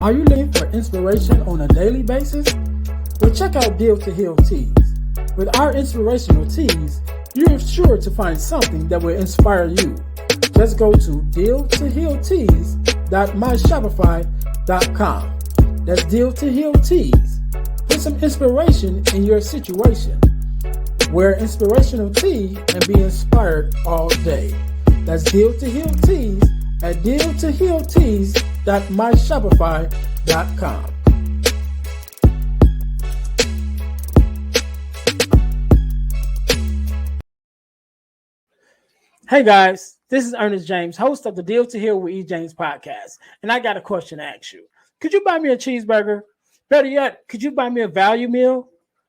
Are you looking for inspiration on a daily basis? Well, check out Deal to Heal Teas. With our inspirational teas, you're sure to find something that will inspire you. Just go to dealtohealteas.myshopify.com. That's Deal to Heal Teas. Put some inspiration in your situation. Wear inspirational tea and be inspired all day. That's Deal to Heal Teas at dealtohealteas.myshopify.com. Hey guys, this is Earnest James, host of the Deal to Heal with E. James podcast, and I got a question to ask you. Could you buy me a cheeseburger? Better yet, could you buy me a value meal?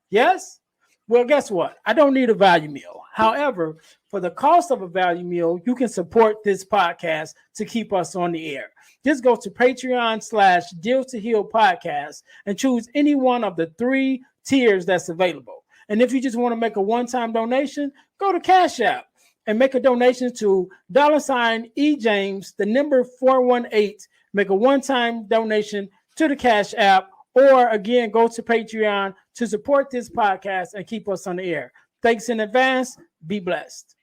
Yes? Well, guess what? I don't need a value meal. However, for the cost of a value meal, you can support this podcast to keep us on the air. Just go to Patreon/Deal to Heal podcast and choose any one of the 3 tiers that's available. And if you just want to make a one-time donation, go to Cash App and make a donation to $eJames, the number 418. Make a one-time donation to the Cash App, or again, go to Patreon to support this podcast and keep us on the air. Thanks in advance. Be blessed.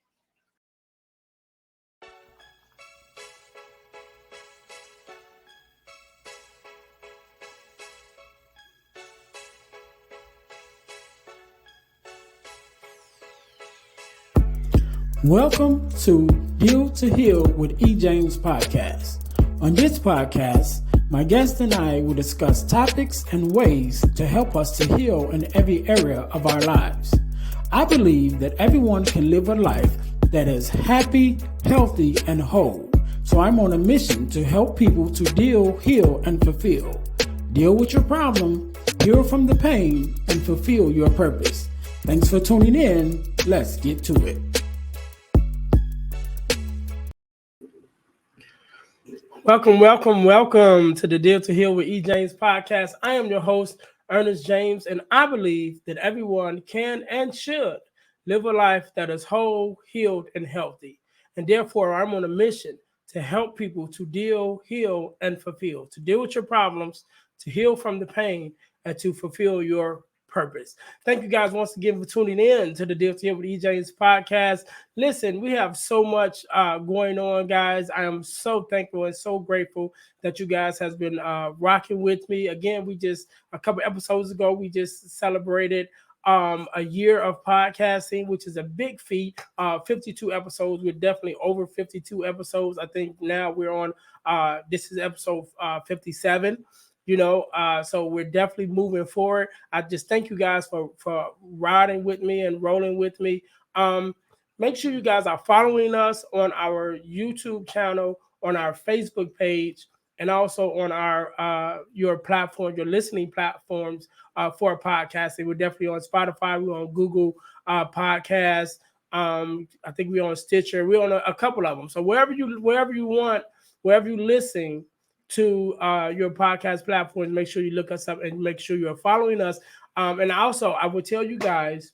Welcome to Deal to Heal with E. James podcast. On this podcast, my guest and I will discuss topics and ways to help us to heal in every area of our lives. I believe that everyone can live a life that is happy, healthy, and whole. So I'm on a mission to help people to deal, heal, and fulfill. Deal with your problem, heal from the pain, and fulfill your purpose. Thanks for tuning in. Let's get to it. Welcome to the Deal to Heal with E. James podcast. I am your host, Earnest James, and I believe that everyone can and should live a life that is whole, healed, and healthy. And therefore, I'm on a mission to help people to deal, heal, and fulfill, to deal with your problems, to heal from the pain, and to fulfill your purpose. Thank you guys once again for tuning in to the Deal to Heal with E. James podcast. Listen, we have so much going on, guys. I am so thankful and so grateful that you guys has been rocking with me. Again, a couple episodes ago, we just celebrated a year of podcasting, which is a big feat. 52 episodes. We're definitely over 52 episodes. I think now we're on, this is episode 57. So we're definitely moving forward. I just thank you guys for riding with me and rolling with me. Make sure you guys are following us on our YouTube channel, on our Facebook page, and also on our your listening platforms for podcasting. We're definitely on Spotify. We're on Google Podcasts. I think we're on Stitcher. We're on a couple of them. So wherever you listen to your podcast platforms, make sure you look us up and make sure you're following us. And also, I will tell you guys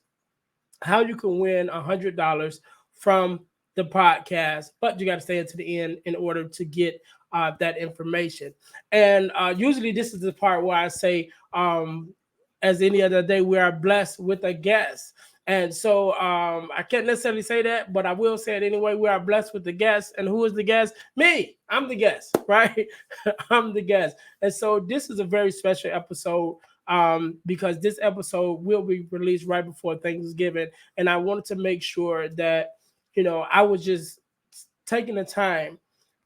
how you can win $100 from the podcast, but you got to stay until the end in order to get that information. And usually this is the part where I say, as any other day, we are blessed with a guest. And so I can't necessarily say that, but I will say it anyway. We are blessed with the guest. And who is the guest? Me. I'm the guest, right? I'm the guest. And so this is a very special episode because this episode will be released right before Thanksgiving. And I wanted to make sure that, I was just taking the time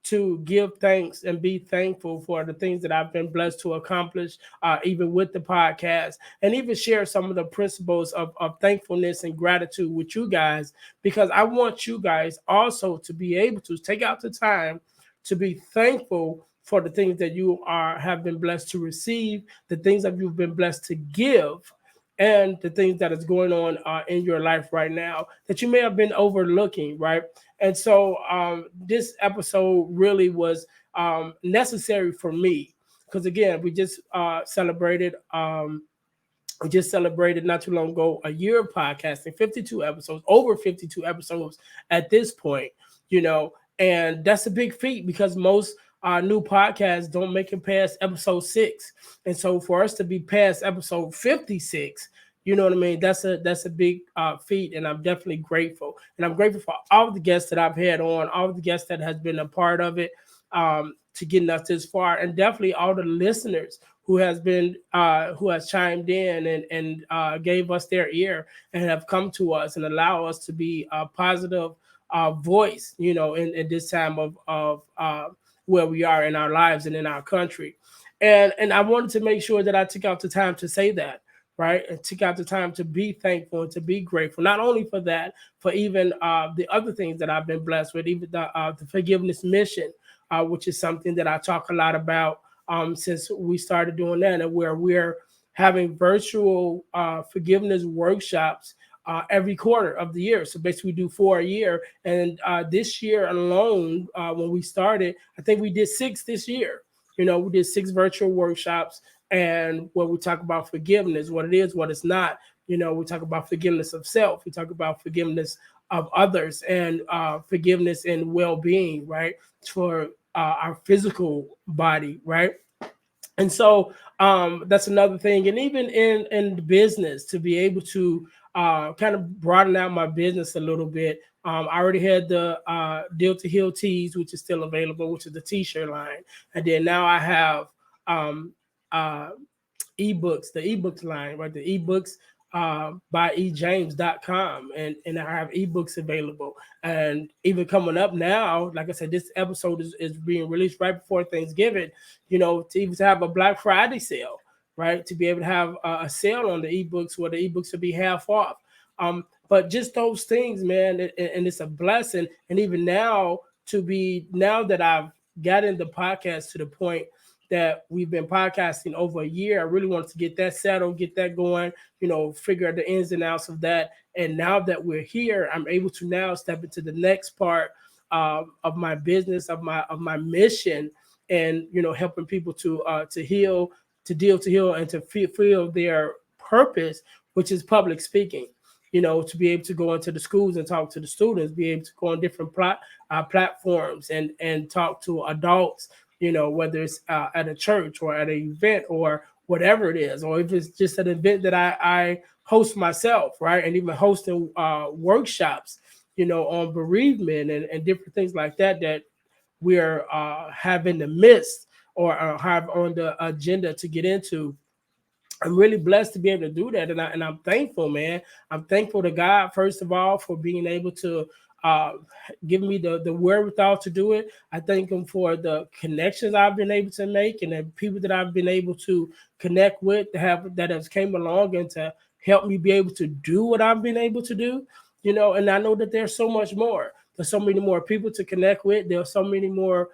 to give thanks and be thankful for the things that I've been blessed to accomplish, even with the podcast, and even share some of the principles of thankfulness and gratitude with you guys, because I want you guys also to be able to take out the time to be thankful for the things that you have been blessed to receive, the things that you've been blessed to give, and the things that is going on in your life right now that you may have been overlooking, right? And so this episode really was necessary for me because, again, we just celebrated not too long ago a year of podcasting, 52 episodes, over 52 episodes at this point, and that's a big feat because most new podcasts don't make it past episode 6. And so for us to be past episode 56, you know what I mean? That's a big feat, and I'm definitely grateful. And I'm grateful for all the guests that I've had on, all the guests that has been a part of it, to getting us this far, and definitely all the listeners who has chimed in and gave us their ear and have come to us and allow us to be a positive voice, in this time of where we are in our lives and in our country. And I wanted to make sure that I took out the time to say that, right? And took out the time to be thankful and to be grateful, not only for that, for even the other things that I've been blessed with, even the forgiveness mission, which is something that I talk a lot about since we started doing that, and where we're having virtual forgiveness workshops every quarter of the year. So basically, we do 4 a year. And this year alone, when we started, I think we did 6 this year. We did 6 virtual workshops, and where we talk about forgiveness, what it is, what it's not. We talk about forgiveness of self. We talk about forgiveness of others, and forgiveness and well-being, right? For our physical body, right? And so that's another thing. And even in business, to be able to kind of broaden out my business a little bit. I already had the Deal to Heal tees, which is still available, which is the t-shirt line. And then now I have uh, ebooks, the ebooks line, right? The ebooks by ejames.com, and I have ebooks available. And even coming up now, like I said, this episode is being released right before Thanksgiving, to even have a Black Friday sale, right? To be able to have a sale on the ebooks where the ebooks will be half off. But just those things, man, and it's a blessing. And even now, now that I've gotten the podcast to the point that we've been podcasting over a year, I really wanted to get that settled, get that going, figure out the ins and outs of that. And now that we're here, I'm able to now step into the next part of my business, of my mission, and helping people to heal, to deal, to heal, and to feel their purpose, which is public speaking. To be able to go into the schools and talk to the students, be able to go on different platforms and talk to adults, whether it's at a church or at an event or whatever it is, or if it's just an event that I host myself, right? And even hosting workshops, on bereavement and different things like that we're have in the midst or have on the agenda to get into. I'm really blessed to be able to do that, and I'm thankful, man. I'm thankful to God, first of all, for being able to uh, give me the wherewithal to do it. I thank Him for the connections I've been able to make, and the people that I've been able to connect with, that has came along and to help me be able to do what I've been able to do. And I know that there's so much more. There's so many more people to connect with. There's so many more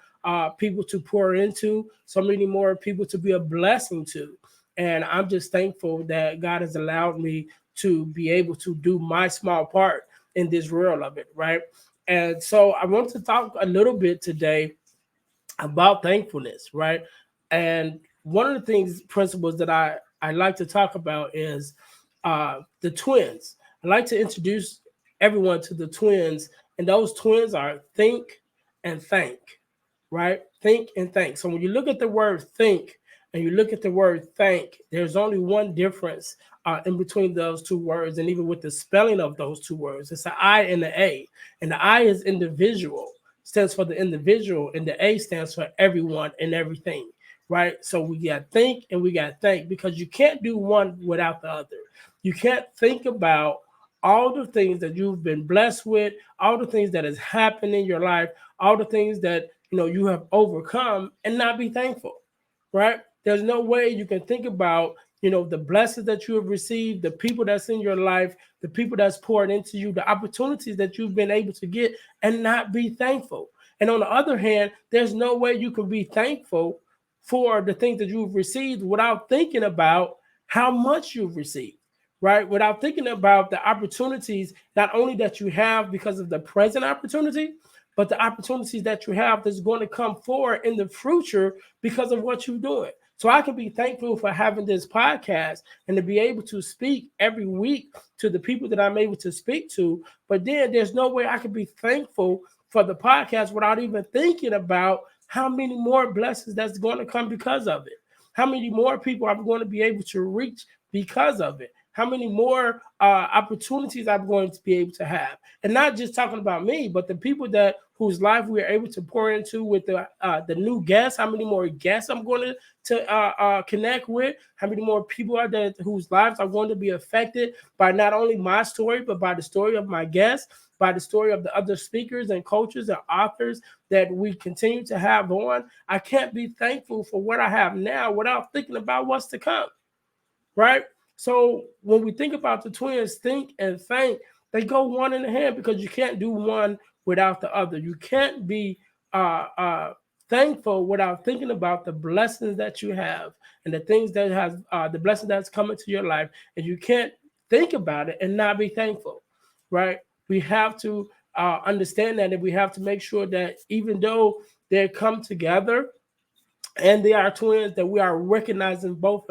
people to pour into. So many more people to be a blessing to. And I'm just thankful that God has allowed me to be able to do my small part in this world of it, right? And so I want to talk a little bit today about thankfulness, right? And one of the principles that I like to talk about is the twins. I like to introduce everyone to the twins, and those twins are think and thank, right? Think and thank. So when you look at the word think and you look at the word thank, there's only one difference in between those two words, and even with the spelling of those two words. It's an I and an A, and the I is individual, stands for the individual, and the A stands for everyone and everything, right? So we got think and we got thank, because you can't do one without the other. You can't think about all the things that you've been blessed with, all the things that has happened in your life, all the things that you have overcome, and not be thankful, right? There's no way you can think about the blessings that you have received, the people that's in your life, the people that's poured into you, the opportunities that you've been able to get, and not be thankful. And on the other hand, there's no way you can be thankful for the things that you've received without thinking about how much you've received, right? Without thinking about the opportunities, not only that you have because of the present opportunity, but the opportunities that you have that's going to come forward in the future because of what you're doing. So I can be thankful for having this podcast and to be able to speak every week to the people that I'm able to speak to. But then there's no way I can be thankful for the podcast without even thinking about how many more blessings that's going to come because of it? How many more people I'm going to be able to reach because of it? How many more opportunities I'm going to be able to have? And not just talking about me, but the people that whose life we are able to pour into with the new guests. How many more guests I'm going to connect with? How many more people are there whose lives are going to be affected by not only my story, but by the story of my guests, by the story of the other speakers and coaches and authors that we continue to have on? I can't be thankful for what I have now without thinking about what's to come, right? So when we think about the twins, think and thank, they go one in the hand, because you can't do one without the other. You can't be thankful without thinking about the blessings that you have and the things that has the blessing that's coming to your life. And you can't think about it and not be thankful, right? We have to understand that, and we have to make sure that even though they come together and they are twins, that we are recognizing both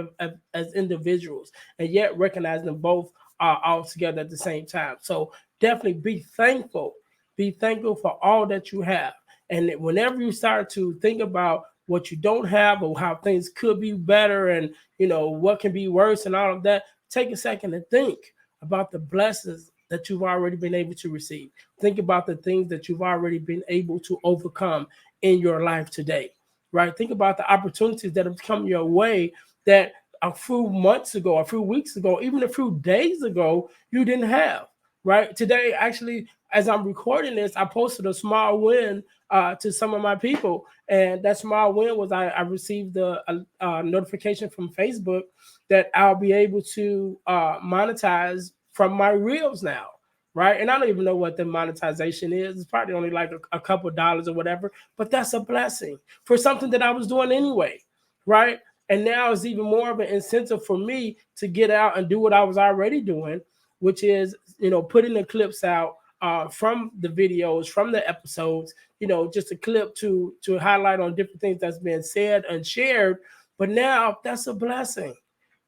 as individuals, and yet recognizing them both all together at the same time. So definitely be thankful. Be thankful for all that you have. And whenever you start to think about what you don't have or how things could be better, and what can be worse and all of that, take a second and think about the blessings that you've already been able to receive. Think about the things that you've already been able to overcome in your life today. Right? Think about the opportunities that have come your way that a few months ago, a few weeks ago, even a few days ago, you didn't have. Right? Today, actually, as I'm recording this, I posted a small win to some of my people. And that small win was I received a notification from Facebook that I'll be able to monetize from my Reels now. Right. And I don't even know what the monetization is. It's probably only like a couple dollars or whatever, but that's a blessing for something that I was doing anyway. Right. And now it's even more of an incentive for me to get out and do what I was already doing, which is, putting the clips out from the videos, from the episodes, just a clip to highlight on different things that's been said and shared. But now that's a blessing,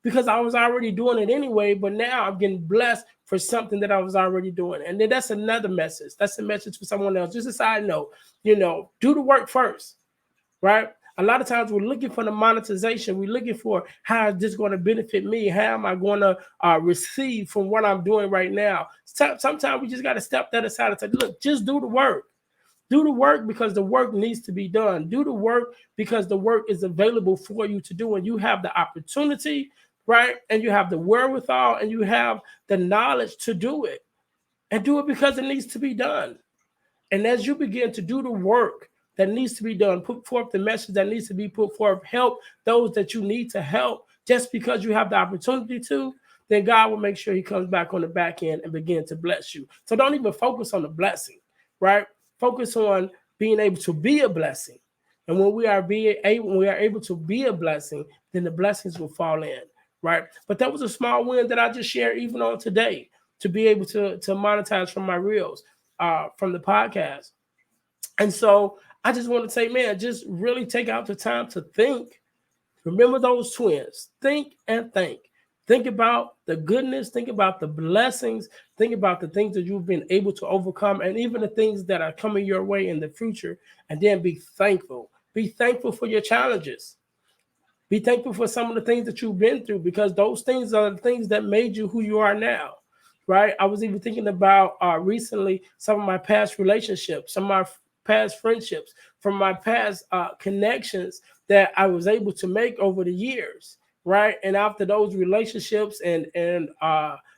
because I was already doing it anyway, but now I'm getting blessed for something that I was already doing. And then that's another message. That's a message for someone else. Just a side note, do the work first, right? A lot of times we're looking for the monetization. We're looking for, how is this going to benefit me? How am I going to receive from what I'm doing right now? Sometimes we just got to step that aside and say, look, just do the work. Do the work because the work needs to be done. Do the work because the work is available for you to do, and you have the opportunity, right? And you have the wherewithal, and you have the knowledge to do it. And do it because it needs to be done. And as you begin to do the work that needs to be done, put forth the message that needs to be put forth, help those that you need to help, just because you have the opportunity to, then God will make sure he comes back on the back end and begin to bless you. So don't even focus on the blessing, right? Focus on being able to be a blessing. And when we are able to be a blessing, then the blessings will fall in, right? But that was a small win that I just shared even on today, to be able to monetize from my reels, from the podcast. And so I just want to say, man, just really take out the time to think. Remember those twins. Think and think. Think about the goodness. Think about the blessings. Think about the things that you've been able to overcome, and even the things that are coming your way in the future. And then be thankful. Be thankful for your challenges. Be thankful for some of the things that you've been through, because those things are the things that made you who you are now, right? I was even thinking about recently some of my past relationships, some of my past friendships, from my past connections that I was able to make over the years, right? And after those relationships and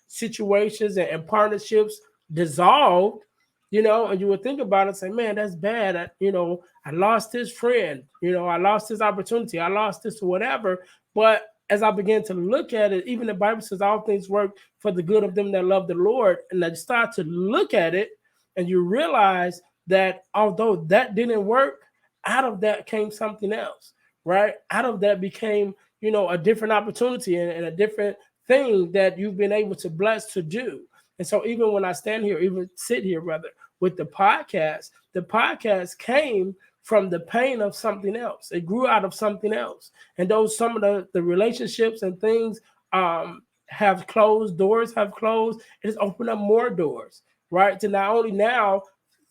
situations and partnerships dissolved, and you would think about it and say, man, that's bad. I lost this friend, I lost this opportunity, I lost this whatever. But as I began to look at it, even the Bible says all things work for the good of them that love the Lord. And I start to look at it, and you realize that although that didn't work, out of that came something else, right? Out of that became, a different opportunity and a different thing that you've been able to bless to do. And so even when I stand here, even sit here rather, with the podcast came from the pain of something else. It grew out of something else. And those, some of the relationships and things have closed, doors have closed. It's opened up more doors, right? To not only now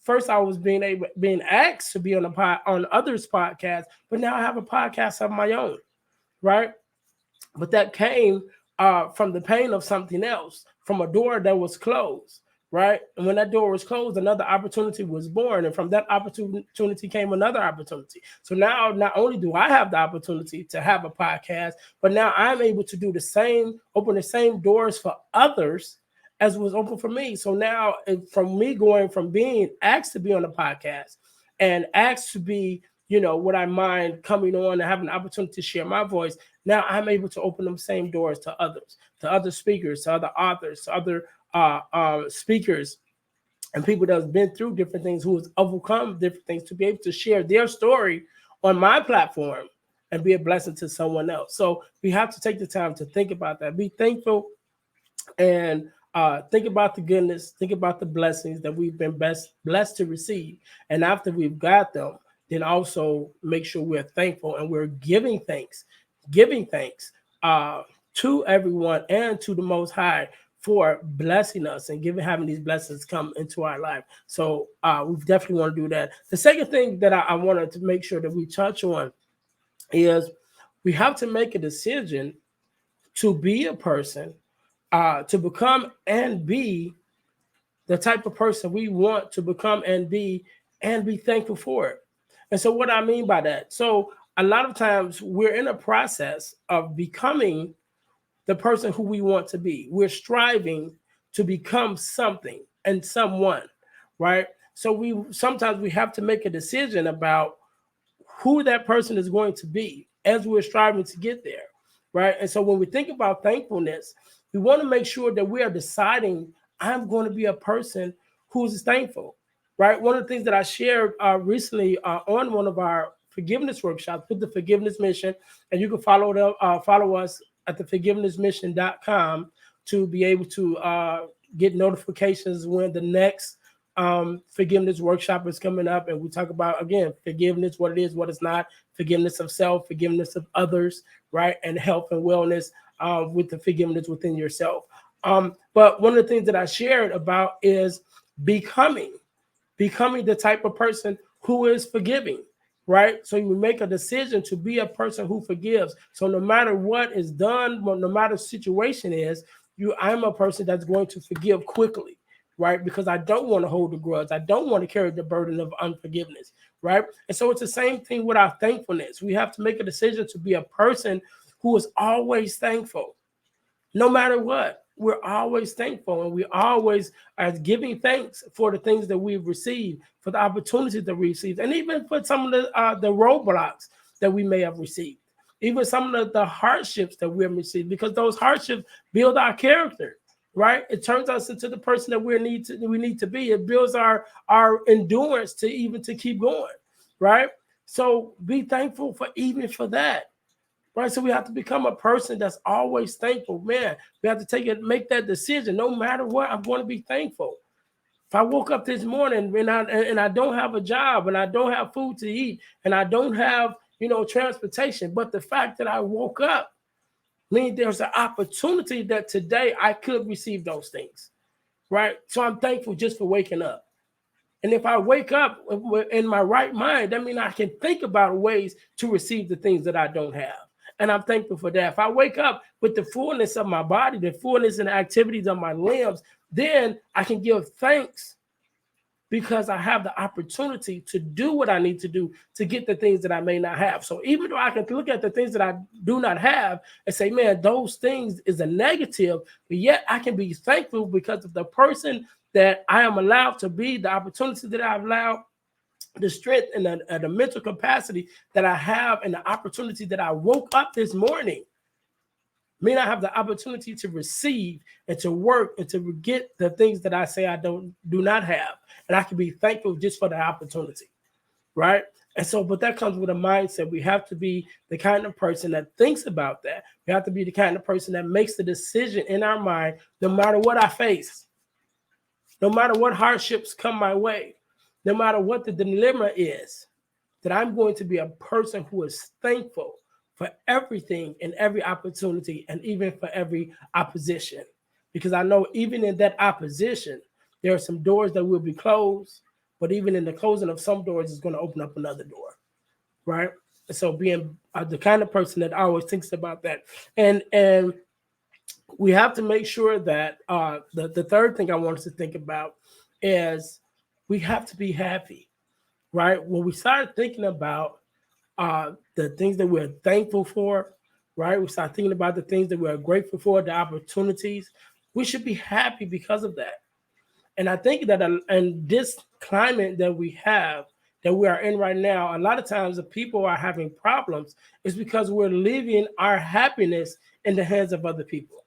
first I was being asked to be on others' podcasts, but now I have a podcast of my own, right? But that came from the pain of something else, from a door that was closed, right? And when that door was closed, another opportunity was born. And from that opportunity came another opportunity. So now not only do I have the opportunity to have a podcast, but now I'm able to do the same, open the same doors for others as was open for me. So now from me going from being asked to be on the podcast and asked to be, would I mind coming on and having an opportunity to share my voice? Now I'm able to open them same doors to others, to other speakers, to other authors, to other speakers, and people that have been through different things, who has overcome different things, to be able to share their story on my platform and be a blessing to someone else. So we have to take the time to think about that. Be thankful and think about the goodness, think about the blessings that we've been blessed to receive. And after we've got them, then also make sure we're thankful and we're giving thanks to everyone and to the Most High for blessing us and having these blessings come into our life. So we definitely want to do that. The second thing that I wanted to make sure that we touch on is we have to make a decision to be a person, to become and be the type of person we want to become and be thankful for it. And so what I mean by that, so a lot of times we're in a process of becoming the person who we want to be. We're striving to become something and someone, right? So sometimes we have to make a decision about who that person is going to be as we're striving to get there, right? And so when we think about thankfulness, we want to make sure that we are deciding, I'm going to be a person who's thankful, right? One of the things that I shared recently on one of our forgiveness workshops with the Forgiveness Mission, and you can follow us at theforgivenessmission.com to be able to get notifications when the next forgiveness workshop is coming up. And we talk about, again, forgiveness, what it is, what it's not, forgiveness of self, forgiveness of others, right? And health and wellness with the forgiveness within yourself. But one of the things that I shared about is becoming the type of person who is forgiving, right? So you make a decision to be a person who forgives. So no matter what is done, no matter the situation is, I'm a person that's going to forgive quickly, right? Because I don't want to hold the grudge. I don't want to carry the burden of unforgiveness, right? And so it's the same thing with our thankfulness. We have to make a decision to be a person who is always thankful, no matter what. We're always thankful, and we always are giving thanks for the things that we've received, for the opportunities that we received, and even for some of the roadblocks that we may have received, even some of the hardships that we have received, because those hardships build our character, right? It turns us into the person that we need to be. It builds our endurance to keep going, right? So be thankful for that. Right. So we have to become a person that's always thankful. Man, we have to make that decision. No matter what, I'm going to be thankful. If I woke up this morning and I don't have a job and I don't have food to eat and I don't have, transportation, but the fact that I woke up means there's an opportunity that today I could receive those things. Right. So I'm thankful just for waking up. And if I wake up in my right mind, that means I can think about ways to receive the things that I don't have. And I'm thankful for that. If I wake up with the fullness of my body, the fullness and the activities of my limbs, then I can give thanks because I have the opportunity to do what I need to do to get the things that I may not have. So even though I can look at the things that I do not have and say, man, those things is a negative, but yet I can be thankful because of the person that I am allowed to be, the opportunity that I've allowed, the strength and the mental capacity that I have, and the opportunity that I woke up this morning. I have the opportunity to receive and to work and to get the things that I say I do not have. And I can be thankful just for the opportunity, right? And so, but that comes with a mindset. We have to be the kind of person that thinks about that. We have to be the kind of person that makes the decision in our mind, no matter what I face, no matter what hardships come my way, no matter what the dilemma is, that I'm going to be a person who is thankful for everything and every opportunity, and even for every opposition. Because I know even in that opposition, there are some doors that will be closed, but even in the closing of some doors is going to open up another door, right? So being the kind of person that always thinks about that, and we have to make sure that the third thing I want us to think about is we have to be happy, right? When we start thinking about the things that we're thankful for, right? We start thinking about the things that we're grateful for, the opportunities. We should be happy because of that. And I think that in this climate that we have, that we are in right now, a lot of times the people are having problems is because we're leaving our happiness in the hands of other people.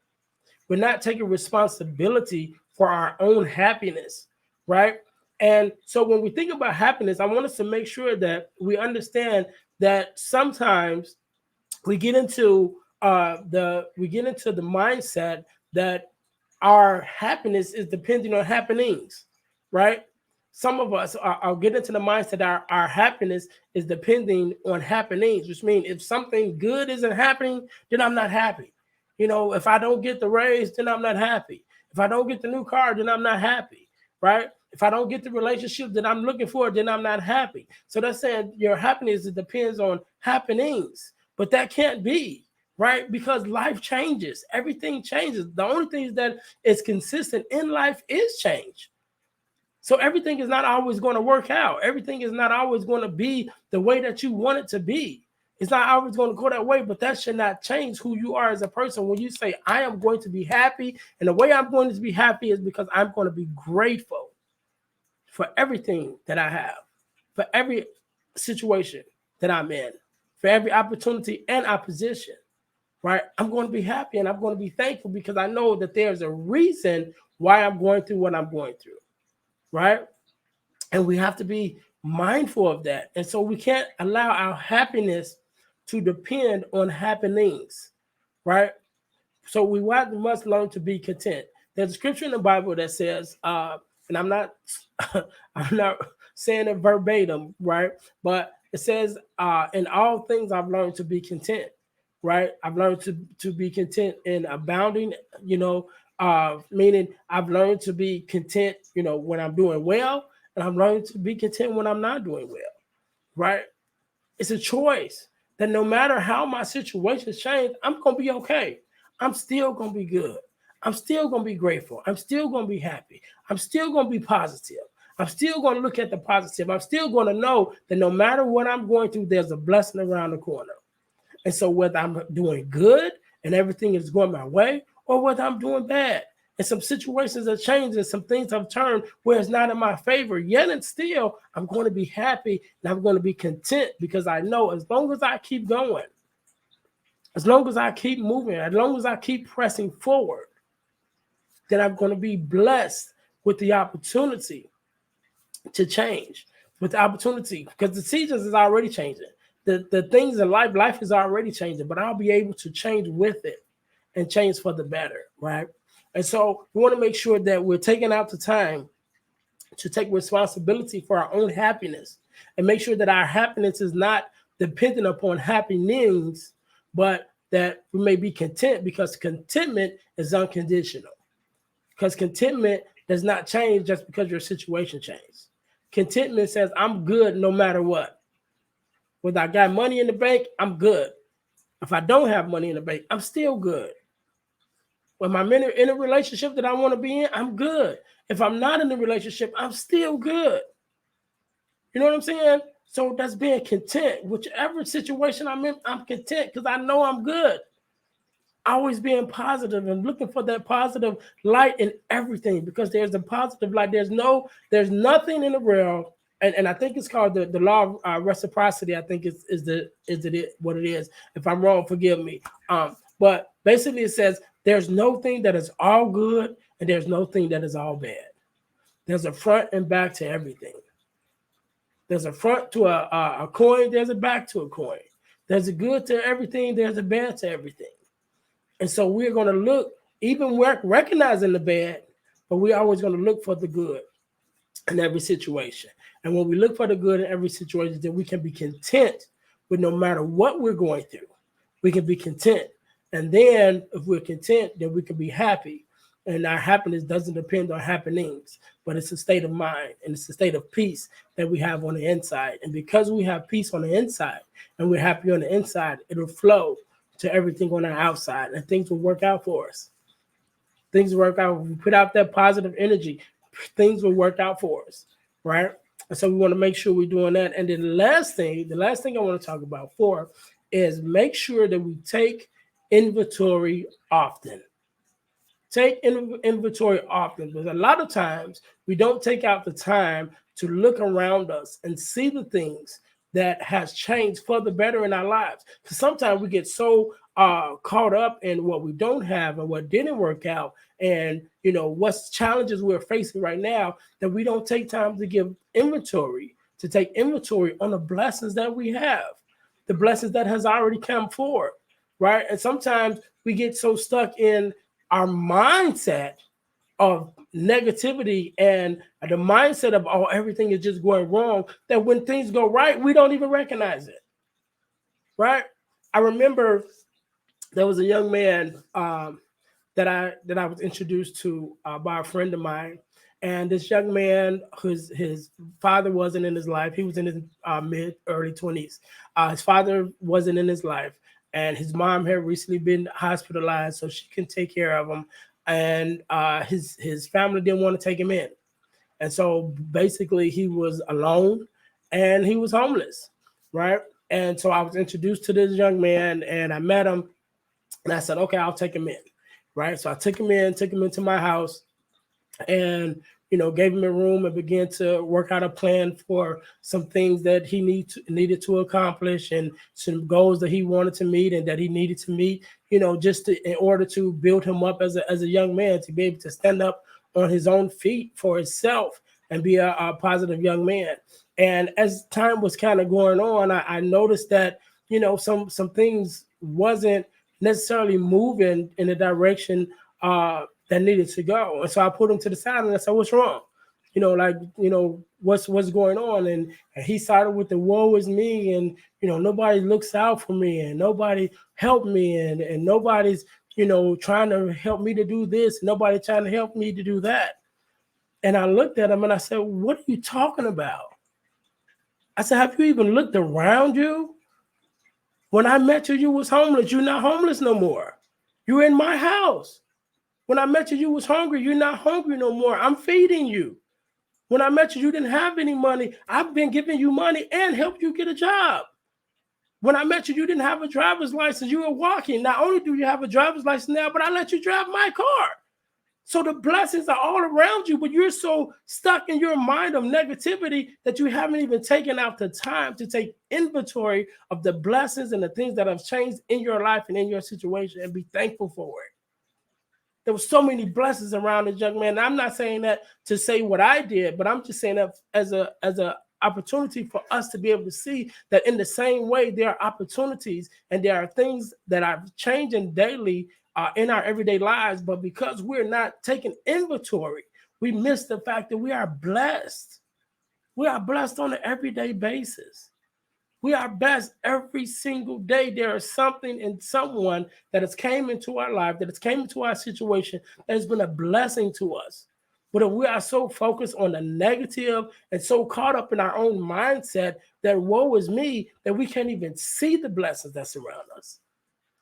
We're not taking responsibility for our own happiness, right? And so when we think about happiness, I want us to make sure that we understand that sometimes we get into the mindset that our happiness is depending on happenings, right? Some of us are getting into the mindset that our happiness is depending on happenings, which means if something good isn't happening, then I'm not happy. You know, if I don't get the raise, then I'm not happy. If I don't get the new car, then I'm not happy, right? If I don't get the relationship that I'm looking for, then I'm not happy. So that's saying your happiness depends on happenings, but that can't be, right? Because life changes. Everything changes. The only thing that is consistent in life is change. So everything is not always going to work out. Everything is not always going to be the way that you want it to be. It's not always going to go that way, but that should not change who you are as a person. When you say, I am going to be happy, and the way I'm going to be happy is because I'm going to be grateful for everything that I have, for every situation that I'm in, for every opportunity and opposition, right? I'm going to be happy and I'm going to be thankful because I know that there's a reason why I'm going through what I'm going through, right? And we have to be mindful of that. And so we can't allow our happiness to depend on happenings, right? So we must learn to be content. There's a scripture in the Bible that says, and I'm not saying it verbatim, right? But it says, in all things I've learned to be content, right? I've learned to be content in abounding, meaning I've learned to be content, when I'm doing well, and I'm learning to be content when I'm not doing well, right? It's a choice that no matter how my situations change, I'm going to be okay. I'm still going to be good. I'm still going to be grateful. I'm still going to be happy. I'm still going to be positive. I'm still going to look at the positive. I'm still going to know that no matter what I'm going through, there's a blessing around the corner. And so whether I'm doing good and everything is going my way, or whether I'm doing bad, and some situations have changed and some things have turned where it's not in my favor, yet and still, I'm going to be happy and I'm going to be content because I know as long as I keep going, as long as I keep moving, as long as I keep pressing forward, then I'm going to be blessed with the opportunity to change, with the opportunity, because the seasons is already changing. The things in life is already changing, but I'll be able to change with it and change for the better, right? And so we want to make sure that we're taking out the time to take responsibility for our own happiness and make sure that our happiness is not dependent upon happenings, but that we may be content because contentment is unconditional. Because contentment does not change just because your situation changes. Contentment says, I'm good no matter what. Whether I got money in the bank, I'm good. If I don't have money in the bank, I'm still good. When I'm in a relationship that I want to be in, I'm good. If I'm not in a relationship, I'm still good. You know what I'm saying? So that's being content. Whichever situation I'm in, I'm content because I know I'm good. Always being positive and looking for that positive light in everything because there's a positive light. There's nothing in the world, and I think it's called the law of reciprocity. I think is what it is. If I'm wrong, forgive me. But basically it says there's no thing that is all good and there's no thing that is all bad. There's a front and back to everything. There's a front to a coin. There's a back to a coin. There's a good to everything. There's a bad to everything. And so we're going to look, even recognizing the bad, but we're always going to look for the good in every situation. And when we look for the good in every situation, then we can be content with no matter what we're going through. We can be content. And then if we're content, then we can be happy. And our happiness doesn't depend on happenings, but it's a state of mind and it's a state of peace that we have on the inside. And because we have peace on the inside and we're happy on the inside, it'll flow to everything on our outside and things will work out for us. Things work out. We put out that positive energy, things will work out for us, right? And so we want to make sure we're doing that. And then the last thing I want to talk about is make sure that we take inventory often. Take inventory often, because a lot of times we don't take out the time to look around us and see the things that has changed for the better in our lives. Because sometimes we get so caught up in what we don't have and what didn't work out, and what's challenges we're facing right now, that we don't take time to take inventory on the blessings that we have, the blessings that has already come forward, right? And sometimes we get so stuck in our mindset of negativity and the mindset of, oh, everything is just going wrong, that when things go right, we don't even recognize it, right? I remember there was a young man that I was introduced to by a friend of mine, and this young man, his father wasn't in his life. He was in his early 20s. His father wasn't in his life, and his mom had recently been hospitalized, so she can take care of him. And his family didn't want to take him in, and so basically he was alone, and he was homeless, right? And so I was introduced to this young man, and I met him, and I said, okay, I'll take him in, right? So I took him into my house, and gave him a room and began to work out a plan for some things that he needed to accomplish, and some goals that he wanted to meet and that he needed to meet, just in order to build him up as a young man, to be able to stand up on his own feet for himself and be a positive young man. And as time was kind of going on, I noticed that some things wasn't necessarily moving in the direction that needed to go. And so I put him to the side and I said, what's wrong? What's going on? And he started with the woe is me, and nobody looks out for me, and nobody helped me, and nobody's trying to help me to do this, nobody trying to help me to do that. And I looked at him and I said, what are you talking about? I said, have you even looked around you? When I met you, you was homeless. You're not homeless no more. You're in my house. When I met you, you was hungry. You're not hungry no more. I'm feeding you. When I met you, you didn't have any money. I've been giving you money and helped you get a job. When I met you, you didn't have a driver's license. You were walking. Not only do you have a driver's license now, but I let you drive my car. So the blessings are all around you, but you're so stuck in your mind of negativity that you haven't even taken out the time to take inventory of the blessings and the things that have changed in your life and in your situation, and be thankful for it. There were so many blessings around this young man. And I'm not saying that to say what I did, but I'm just saying that as a opportunity for us to be able to see that in the same way, there are opportunities and there are things that are changing daily in our everyday lives. But because we're not taking inventory, we miss the fact that we are blessed. We are blessed on an everyday basis. We are blessed every single day. There is something and someone that has came into our life, that has came into our situation, that has been a blessing to us. But if we are so focused on the negative and so caught up in our own mindset that woe is me, that we can't even see the blessings that surround us.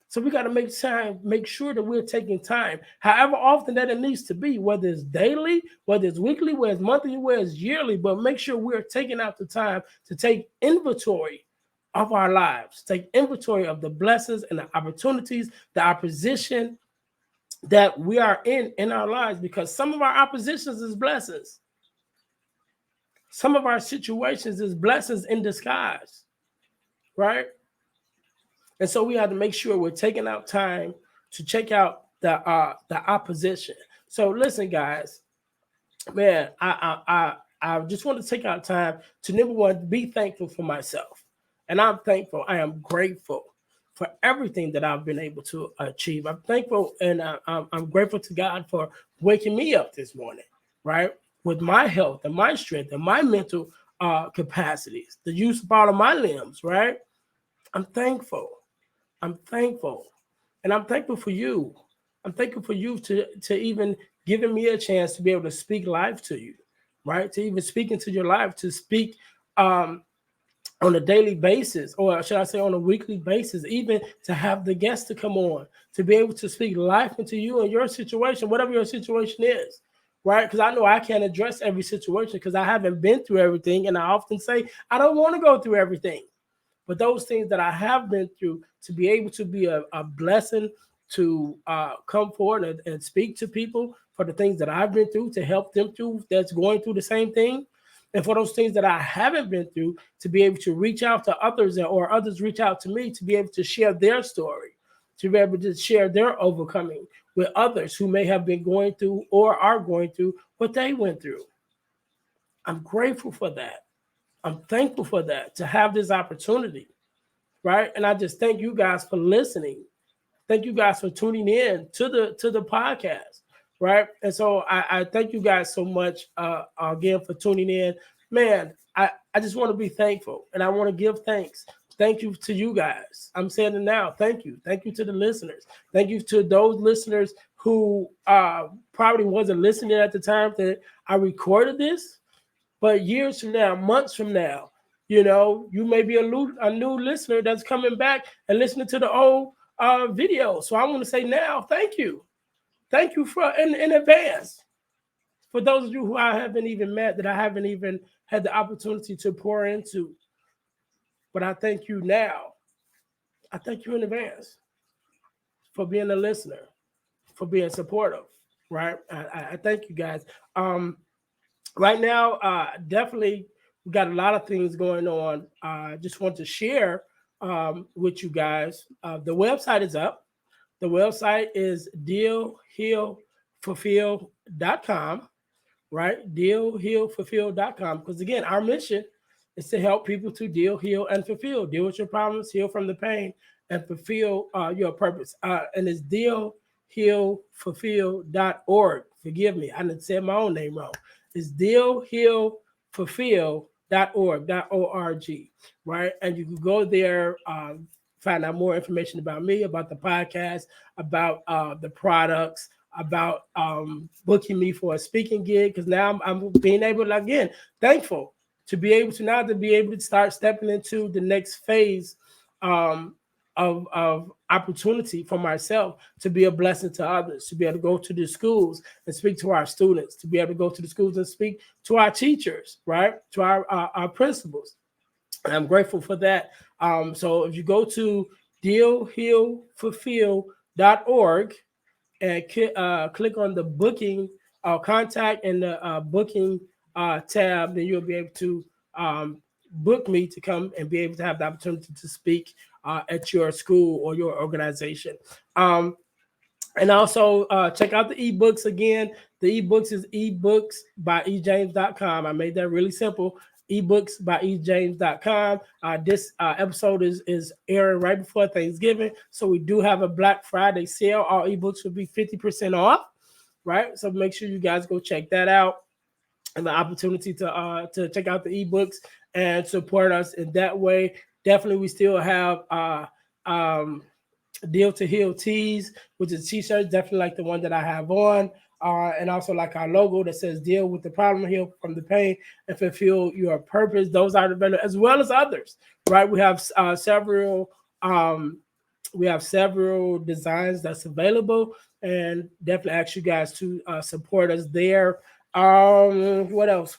So we got to make sure that we're taking time, however often that it needs to be, whether it's daily, whether it's weekly, whether it's monthly, whether it's yearly, but make sure we're taking out the time to take inventory of our lives, take inventory of the blessings and the opportunities, the opposition that we are in our lives, because some of our oppositions is blessings. Some of our situations is blessings in disguise, right? And so we have to make sure we're taking out time to check out the opposition. So listen, guys, man, I just want to take out time to, number one, be thankful for myself. And I'm thankful. I am grateful for everything that I've been able to achieve. I'm thankful, and I'm grateful to God for waking me up this morning, right? With my health and my strength and my mental capacities, the use of all of my limbs, right? I'm thankful. I'm thankful. And I'm thankful for you. I'm thankful for you to even giving me a chance to be able to speak life to you, right? To even speak into your life, to speak um, on a daily basis, or should I say on a weekly basis, even to have the guests to come on, to be able to speak life into you and your situation, whatever your situation is, right? Because I know I can't address every situation because I haven't been through everything. And I often say, I don't want to go through everything. But those things that I have been through, to be able to be a blessing to come forward and speak to people for the things that I've been through, to help them through that's going through the same thing. And for those things that I haven't been through, to be able to reach out to others, or others reach out to me, to be able to share their story, to be able to share their overcoming with others who may have been going through or are going through what they went through. I'm grateful for that. I'm thankful for that, to have this opportunity, right? And I just thank you guys for listening. Thank you guys for tuning in to the podcast, right? And so I thank you guys so much again for tuning in. Man, I just want to be thankful, and I want to give thanks. Thank you to you guys. I'm saying it now. Thank you. Thank you to the listeners. Thank you to those listeners who probably wasn't listening at the time that I recorded this. But years from now, months from now, you may be a new listener that's coming back and listening to the old video. So I want to say now, thank you. Thank you for in advance. For those of you who I haven't even met, that I haven't even had the opportunity to pour into. But I thank you now. I thank you in advance for being a listener, for being supportive, right? I thank you guys. Right now, definitely we got a lot of things going on. I just want to share with you guys. The website is up. The website is dealhealfulfill.com, right? Dealhealfulfill.com. Because again, our mission is to help people to deal, heal, and fulfill. Deal with your problems, heal from the pain, and fulfill your purpose. And it's dealhealfulfill.org. Forgive me, I didn't say my own name wrong. It's dealhealfulfill.org, right? And you can go there, find out more information about me, about the podcast, about the products, about booking me for a speaking gig. Because now I'm being able to, again, thankful to be able to start stepping into the next phase of opportunity for myself, to be a blessing to others, to be able to go to the schools and speak to our students, to be able to go to the schools and speak to our teachers, right? To our principals. And I'm grateful for that. So if you go to dealhealfulfill.org and click on the booking contact and the booking tab, then you'll be able to book me to come and be able to have the opportunity to speak at your school or your organization. And also check out the ebooks again. The ebooks is ebooks.ejames.com. I made that really simple. ebooks.ejames.com. This episode is airing right before Thanksgiving. So we do have a Black Friday sale. All ebooks will be 50% off, right? So make sure you guys go check that out. And the opportunity to check out the ebooks and support us in that way. Definitely, we still have Deal to Heal tees, which is t-shirts, definitely like the one that I have on. And also like our logo that says deal with the problem, heal from the pain, and fulfill your purpose. Those are available, as well as others, right? We have several designs that's available, and definitely ask you guys to support us there. What else?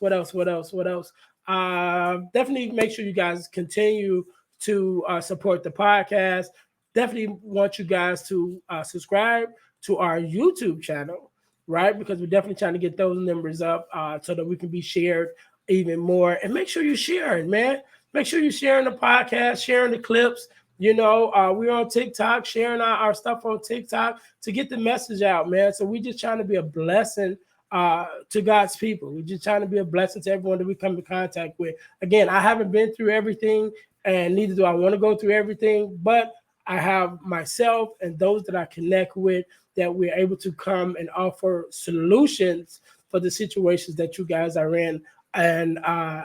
Definitely make sure you guys continue to support the podcast. Definitely want you guys to subscribe to our YouTube channel, right? Because we're definitely trying to get those numbers up so that we can be shared even more. And make sure you share it, man. Make sure you're sharing the podcast, sharing the clips. We're on TikTok, sharing our stuff on TikTok to get the message out, man. So we're just trying to be a blessing to God's people. We're just trying to be a blessing to everyone that we come in contact with. Again, I haven't been through everything, and neither do I want to go through everything, but I have myself and those that I connect with that we're able to come and offer solutions for the situations that you guys are in. And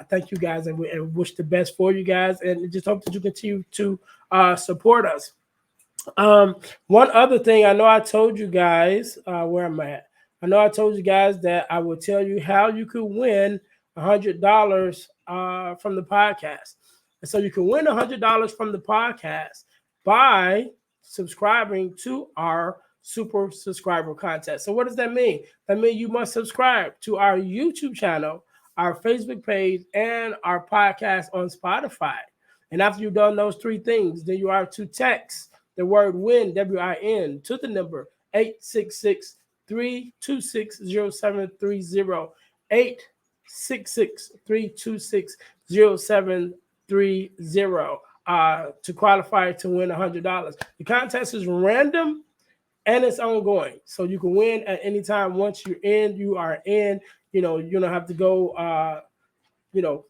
thank you guys, and wish the best for you guys, and just hope that you continue to support us. One other thing, I know I told you guys where I'm at. I know I told you guys that I will tell you how you could win $100 from the podcast. And so you can win $100 from the podcast by subscribing to our super subscriber contest. So what does that mean? That means you must subscribe to our YouTube channel, our Facebook page, and our podcast on Spotify. And after you've done those three things, then you are to text the word WIN, W-I-N, to the number 866-326-0730, 866-326-0730 to qualify to win $100. The contest is random and it's ongoing. So you can win at any time. Once you're in, you are in. You don't have to go,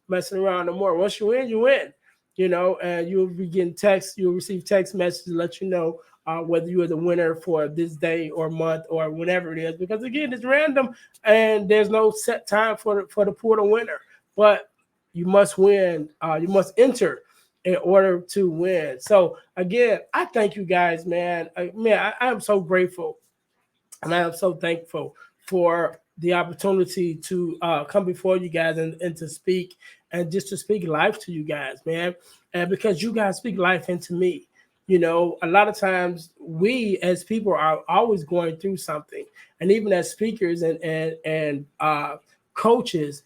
messing around no more. Once you win, you win. And you'll be getting texts. You'll receive text messages to let you know whether you are the winner for this day or month or whenever it is. Because again, it's random and there's no set time for the pool to winner. But you must win. You must enter in order to win. So again, I thank you guys, man. I am so grateful and I am so thankful for the opportunity to come before you guys and to speak and just to speak life to you guys, man. And because you guys speak life into me, a lot of times we as people are always going through something. And even as speakers and coaches,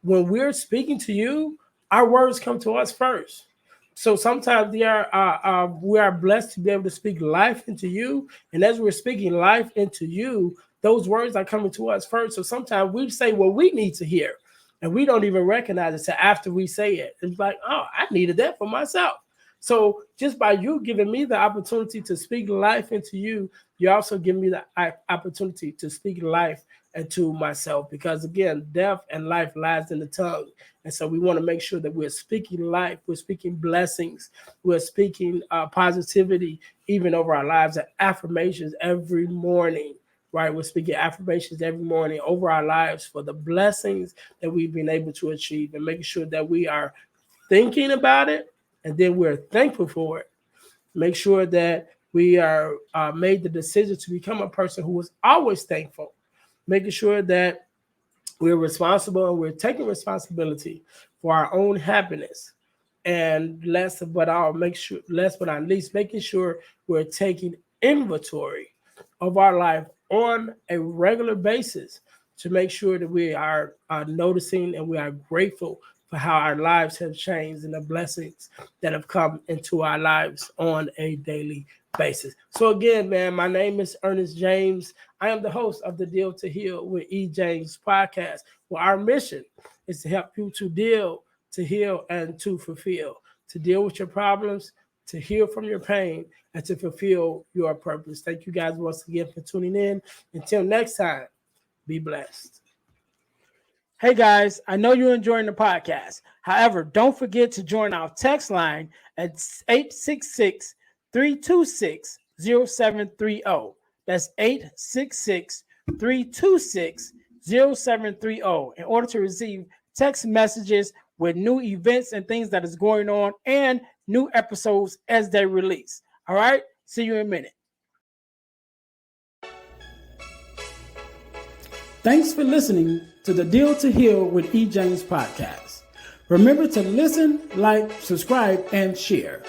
when we're speaking to you, our words come to us first. So sometimes we are blessed to be able to speak life into you. And as we're speaking life into you, those words are coming to us first. So sometimes we say what we need to hear. And we don't even recognize it until after we say it. It's like, oh, I needed that for myself. So just by you giving me the opportunity to speak life into you, you also give me the opportunity to speak life into myself. Because again, death and life lies in the tongue. And so we want to make sure that we're speaking life, we're speaking blessings, we're speaking positivity, even over our lives, and affirmations every morning. Right, we're speaking affirmations every morning over our lives for the blessings that we've been able to achieve, and making sure that we are thinking about it and then we're thankful for it. Make sure that we are made the decision to become a person who is always thankful, making sure that we're responsible and we're taking responsibility for our own happiness. And last but not least, making sure we're taking inventory of our life on a regular basis to make sure that we are noticing and we are grateful for how our lives have changed and the blessings that have come into our lives on a daily basis. So again, man, my name is Earnest James. I am the host of the Deal to Heal with E. James podcast. Well, our mission is to help you to deal, to heal, and to fulfill, to deal with your problems, to heal from your pain, and to fulfill your purpose. Thank you guys once again for tuning in. Until next time, be blessed. Hey guys, I know you're enjoying the podcast. However, don't forget to join our text line at 866-326-0730. That's 866-326-0730 in order to receive text messages with new events and things that is going on and new episodes as they release. All right, see you in a minute. Thanks for listening to the Deal to Heal with E. James podcast. Remember to listen, like, subscribe, and share.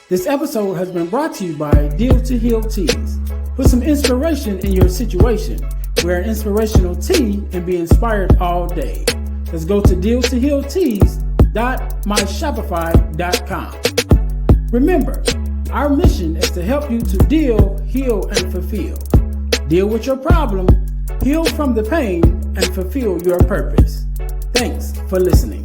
This episode has been brought to you by Deal to Heal Teas. Put some inspiration in your situation. Wear an inspirational tea and be inspired all day. Let's go to dealtohealteas.myshopify.com. Remember, our mission is to help you to deal, heal, and fulfill. Deal with your problem, heal from the pain, and fulfill your purpose. Thanks for listening.